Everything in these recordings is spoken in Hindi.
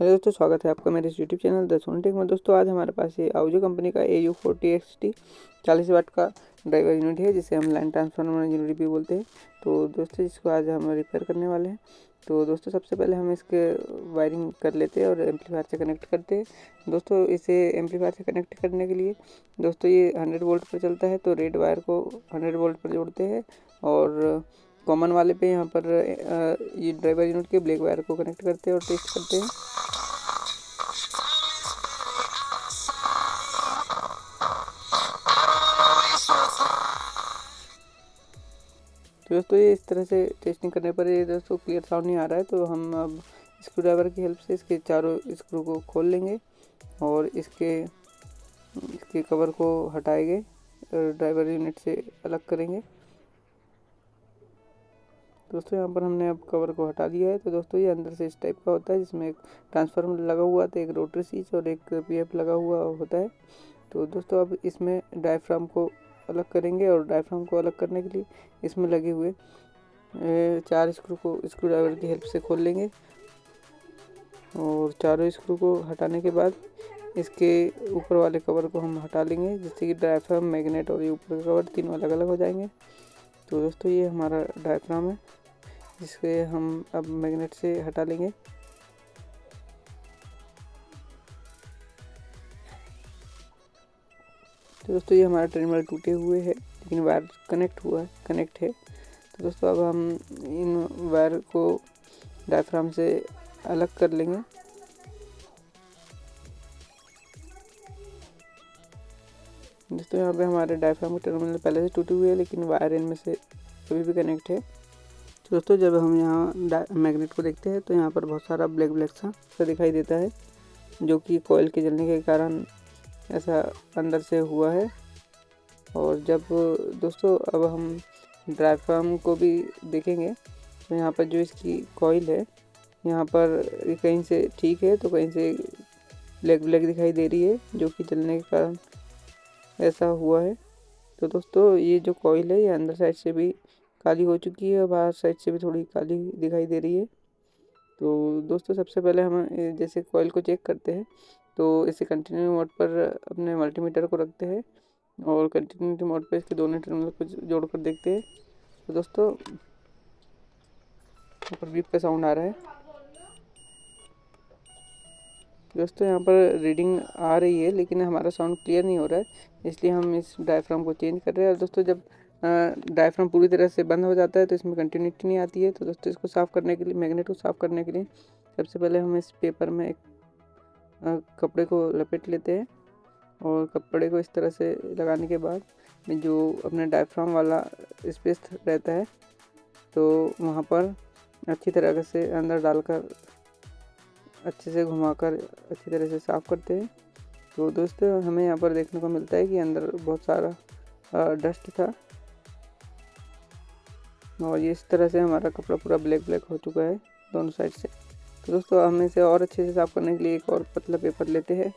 हेलो दोस्तों, स्वागत है आपका मेरे इस यूट्यूब चैनल द सोनटेक में। दोस्तों आज हमारे पास ये आउजो कंपनी का AU40XT 40 वाट का ड्राइवर यूनिट है, जिसे हम लाइन ट्रांसफार्मर यूनिट भी बोलते हैं। तो दोस्तों इसको आज हम रिपेयर करने वाले हैं। तो दोस्तों सबसे पहले हम इसके वायरिंग कर लेते हैं और एम्पलीफायर से कनेक्ट करते हैं। दोस्तों इसे एम्पलीफायर से कनेक्ट करने के लिए दोस्तों ये 100 वोल्ट पर चलता है, तो रेड वायर को 100 वोल्ट पर जोड़ते हैं और कॉमन वाले पे यहाँ पर ये ड्राइवर यूनिट के ब्लैक वायर को कनेक्ट करते हैं और टेस्ट करते हैं। तो दोस्तों ये इस तरह से टेस्टिंग करने पर ये दोस्तों क्लियर साउंड नहीं आ रहा है, तो हम अब स्क्रू ड्राइवर की हेल्प से इसके चारों स्क्रू को खोल लेंगे और इसके कवर को हटाएंगे और ड्राइवर यूनिट से अलग करेंगे। दोस्तों यहाँ पर हमने अब कवर को हटा दिया है। तो दोस्तों ये अंदर से इस टाइप का होता है, जिसमें एक ट्रांसफार्मर लगा हुआ था, एक रोटरी स्विच और एक PF लगा हुआ होता है। तो दोस्तों अब इसमें डायफ्राम को अलग करेंगे और डायफ्राम को अलग करने के लिए इसमें लगे हुए 4 स्क्रू को स्क्रू ड्राइवर की हेल्प से खोल लेंगे और चारों स्क्रू को हटाने के बाद इसके ऊपर वाले कवर को हम हटा लेंगे, जिससे कि डायफ्राम, मैग्नेट और ये ऊपर का कवर तीनों अलग अलग हो जाएंगे। तो दोस्तों ये हमारा डायफ्राम है, जिसके हम अब मैग्नेट से हटा लेंगे। तो दोस्तों ये हमारा टर्मिनल टूटे हुए है, लेकिन वायर कनेक्ट है। तो दोस्तों अब हम इन वायर को डायफ्राम से अलग कर लेंगे। दोस्तों यहाँ पे हमारे डायफ्राम के टर्मिनल पहले से टूटे हुए है, लेकिन वायर इनमें से अभी भी कनेक्ट है। तो दोस्तों जब हम यहाँ मैग्नेट को देखते हैं तो यहाँ पर बहुत सारा ब्लैक सा दिखाई देता है, जो कि कॉइल के जलने के कारण ऐसा अंदर से हुआ है। और जब दोस्तों अब हम डायफ्राम को भी देखेंगे तो यहाँ पर जो इसकी कॉइल है, यहाँ पर कहीं से ठीक है तो कहीं से ब्लैक दिखाई दे रही है, जो कि जलने के कारण ऐसा हुआ है। तो दोस्तों ये जो कॉइल है ये अंदर साइड से भी काली हो चुकी है और बाहर साइड से भी थोड़ी काली दिखाई दे रही है। तो दोस्तों सबसे पहले हम जैसे कॉइल को चेक करते हैं, तो इसे कंटिन्यू मोड पर अपने मल्टीमीटर को रखते हैं और कंटिन्यूटी मोड पर इसके दोनों टर्मिनल को जोड़कर देखते हैं। तो दोस्तों ऊपर बीप का साउंड आ रहा है। दोस्तों यहाँ पर रीडिंग आ रही है, लेकिन हमारा साउंड क्लियर नहीं हो रहा है, इसलिए हम इस डायफ्राम को चेंज कर रहे हैं। और दोस्तों जब डायफ्राम पूरी तरह से बंद हो जाता है तो इसमें कंटिन्यूटी नहीं आती है। तो दोस्तों इसको साफ़ करने के लिए, मैग्नेट को साफ़ करने के लिए सबसे पहले हम इस पेपर में एक कपड़े को लपेट लेते हैं और कपड़े को इस तरह से लगाने के बाद जो अपने डायफ्राम वाला स्पेस रहता है, तो वहाँ पर अच्छी तरह से अंदर डालकर अच्छे से घुमाकर अच्छी तरह से साफ़ करते हैं। तो दोस्तों हमें यहाँ पर देखने को मिलता है कि अंदर बहुत सारा डस्ट था और ये इस तरह से हमारा कपड़ा पूरा ब्लैक हो चुका है दोनों साइड से। तो दोस्तों हम इसे और अच्छे से साफ़ करने के लिए एक और पतला पेपर लेते हैं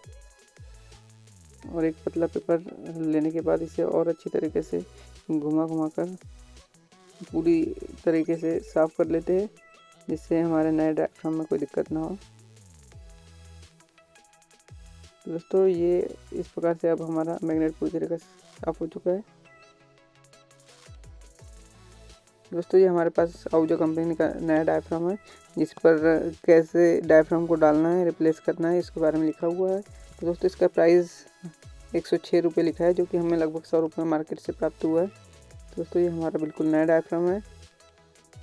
और एक पतला पेपर लेने के बाद इसे और अच्छी तरीके से घुमा कर पूरी तरीके से साफ़ कर लेते हैं, जिससे हमारे नए डायफ्राम में कोई दिक्कत ना हो। दोस्तों ये इस प्रकार से अब हमारा मैग्नेट पूरी तरह से साफ़ हो चुका है। दोस्तों ये हमारे पास आउजो कंपनी का नया डायफ्राम है, जिस पर कैसे डायफ्राम को डालना है, रिप्लेस करना है, इसके बारे में लिखा हुआ है। तो दोस्तों इसका प्राइस 106 रुपये लिखा है, जो कि हमें लगभग 100 रुपये मार्केट से प्राप्त हुआ है। दोस्तों ये हमारा बिल्कुल नया डायफ्राम है,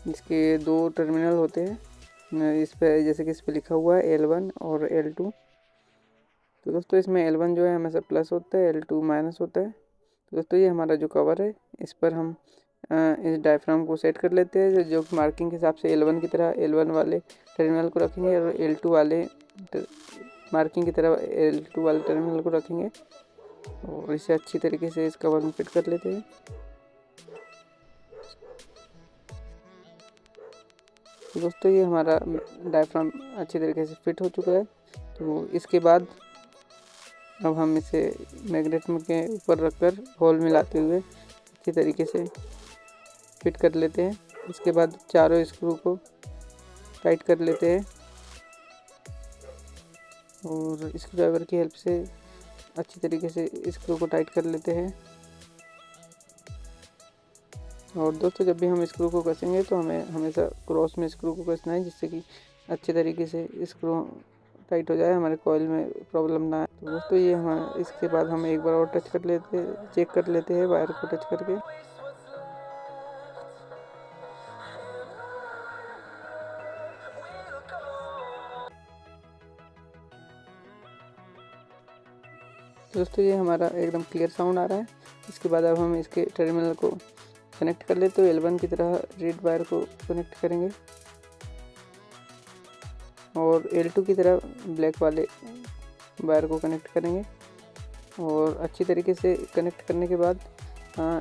जिसके 2 टर्मिनल होते हैं। इस पर जैसे कि इस पर लिखा हुआ है L1 और L2। तो दोस्तों इसमें L1 जो है हमेशा प्लस होता है, L2 माइनस होता है। तो दोस्तों ये हमारा जो कवर है, इस पर हम इस डायफ्राम को सेट कर लेते हैं, जो मार्किंग के हिसाब से L1 की तरह L1 वाले टर्मिनल को रखेंगे और L2 वाले मार्किंग की तरह L2 वाले टर्मिनल को रखेंगे और इसे अच्छी तरीके से इस कवर में फिट कर लेते हैं। तो दोस्तों ये हमारा डायफ्राम अच्छी तरीके से फिट हो चुका है। तो इसके बाद अब हम इसे मैग्नेट के ऊपर रखकर होल मिलाते हुए अच्छी तरीके से फिट कर लेते हैं। इसके बाद चारों स्क्रू को टाइट कर लेते हैं। और स्क्रू ड्राइवर की हेल्प से अच्छी तरीके से स्क्रू को टाइट कर लेते हैं। और दोस्तों जब भी हम स्क्रू को कसेंगे तो हमें हमेशा क्रॉस में स्क्रू को कसना है, जिससे कि अच्छे तरीके से स्क्रू टाइट हो जाए, हमारे कॉइल में प्रॉब्लम ना आए। तो दोस्तों ये हम इसके बाद हम एक बार और चेक कर लेते हैं वायर को टच करके। तो दोस्तों ये हमारा एकदम क्लियर साउंड आ रहा है। इसके बाद अब हम इसके टर्मिनल को कनेक्ट कर लेते हैं। L1 की तरह रेड वायर को कनेक्ट करेंगे और L2 की तरह ब्लैक वाले वायर को कनेक्ट करेंगे। और अच्छी तरीके से कनेक्ट करने के बाद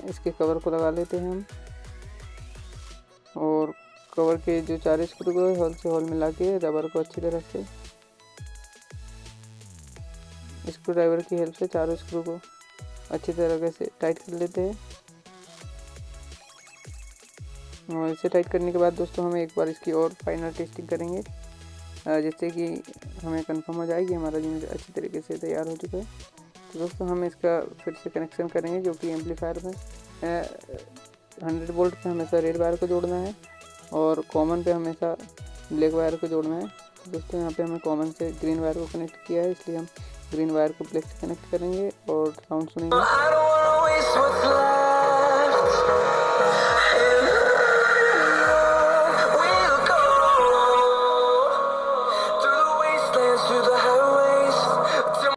इसके कवर को लगा लेते हैं हम। और कवर के जो 4 स्क्रू को हॉल से हॉल मिला के रबर को अच्छी तरह से स्क्रू ड्राइवर की हेल्प से चारों स्क्रू को अच्छी तरीके से टाइट कर लेते हैं। और इसे टाइट करने के बाद दोस्तों हम एक बार इसकी और फाइनल टेस्टिंग करेंगे, जिससे कि हमें कंफर्म हो जाए कि हमारा यूनिट अच्छी तरीके से तैयार हो चुका है। तो दोस्तों हम इसका फिर से कनेक्शन करेंगे, जो कि एम्पलीफायर में 100 वोल्ट पे हमेशा रेड वायर को जोड़ना है और कॉमन पे हमेशा ब्लैक वायर को जोड़ना है। तो दोस्तों यहाँ पे हमें कॉमन से ग्रीन वायर को कनेक्ट किया है, इसलिए हम ग्रीन वायर को ब्लैक से कनेक्ट करेंगे और साउंड सुनेंगे।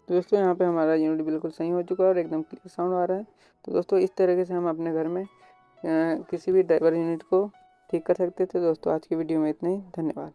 तो दोस्तों यहाँ पे हमारा यूनिट बिल्कुल सही हो चुका है और एकदम क्लियर साउंड आ रहा है। तो दोस्तों इस तरीके से हम अपने घर में किसी भी ड्राइवर यूनिट को ठीक कर सकते थे। दोस्तों आज की वीडियो में इतना ही, धन्यवाद।